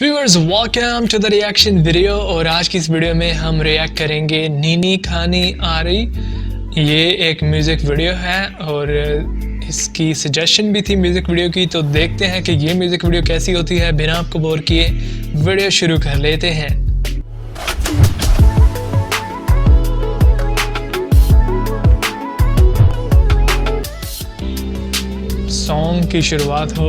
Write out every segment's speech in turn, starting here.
Viewers welcome to the reaction video. और आज की इस वीडियो में हम रिएक्ट करेंगे नीनी खानी आ रही। ये एक म्यूज़िक वीडियो है और इसकी सजेशन भी थी म्यूज़िक वीडियो की, तो देखते हैं कि ये म्यूज़िक वीडियो कैसी होती है। बिना आपको बोर किए वीडियो शुरू कर लेते हैं। सॉन्ग की शुरुआत हो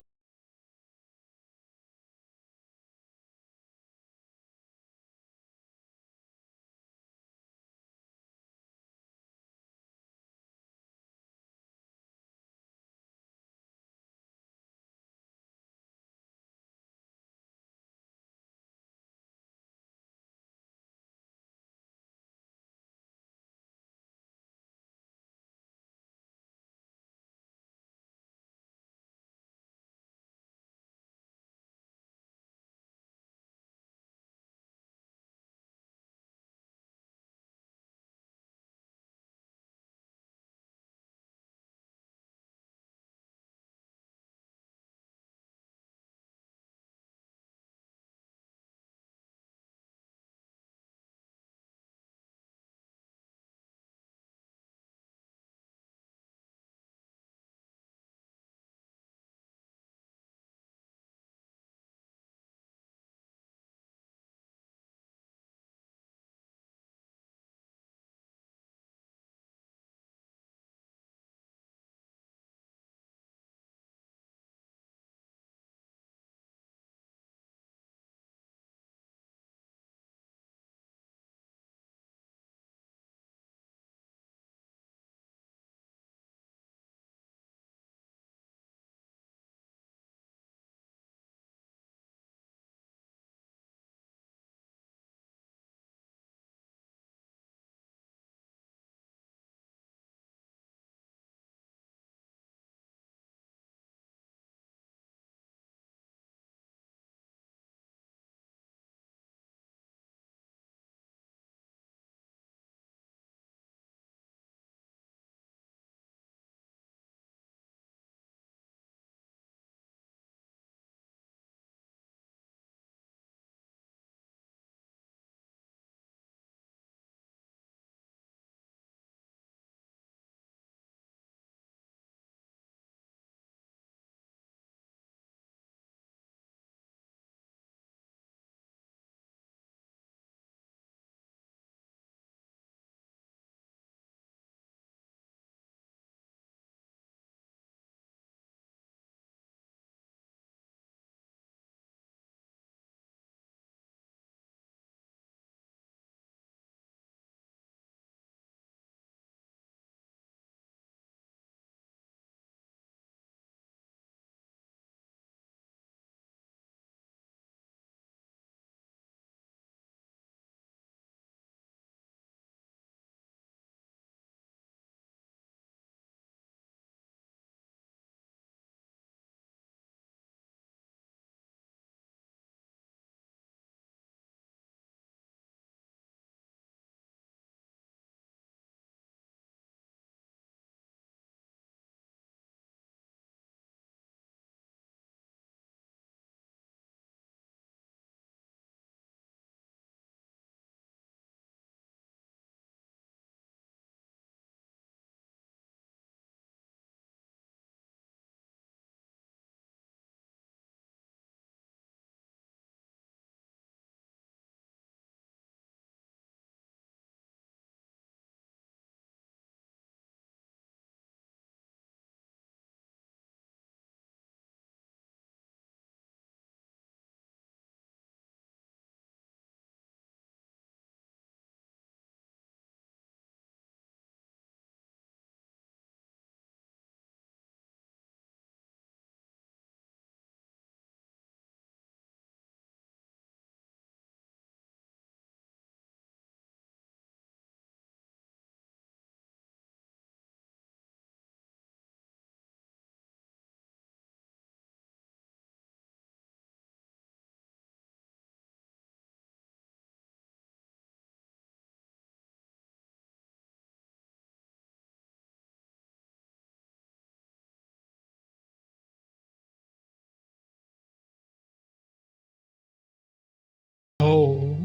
ओह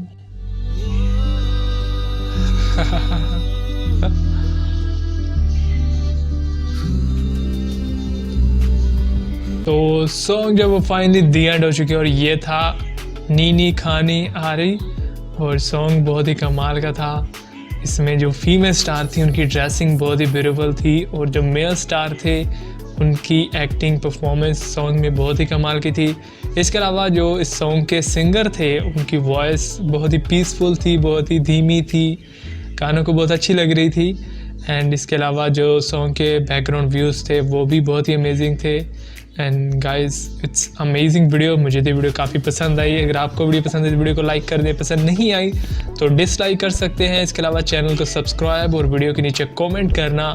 तो सॉन्ग जब वो फाइनली दी एंड हो चुकी है, और ये था नीनी खानी आ रही, और सॉन्ग बहुत ही कमाल का था। इसमें जो फीमेल स्टार थी उनकी ड्रेसिंग बहुत ही ब्यूटीफुल थी, और जो मेल स्टार थे उनकी एक्टिंग परफॉर्मेंस सॉन्ग में बहुत ही कमाल की थी। इसके अलावा जो इस सॉन्ग के सिंगर थे उनकी वॉइस बहुत ही पीसफुल थी, बहुत ही धीमी थी, कानों को बहुत अच्छी लग रही थी। एंड इसके अलावा जो सॉन्ग के बैकग्राउंड व्यूज़ थे वो भी बहुत ही अमेजिंग थे। And guys it's amazing video, मुझे तो वीडियो काफ़ी पसंद आई। अगर आपको वीडियो पसंद है तो वीडियो को लाइक कर दें, पसंद नहीं आई तो डिसलाइक कर सकते हैं। इसके अलावा चैनल को सब्सक्राइब और वीडियो के नीचे कमेंट करना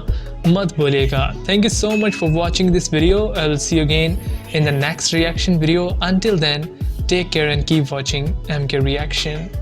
मत भूलिएगा। Thank you so much for watching this video. I will see you again in the next reaction video. Until then take care and keep watching MK Reaction।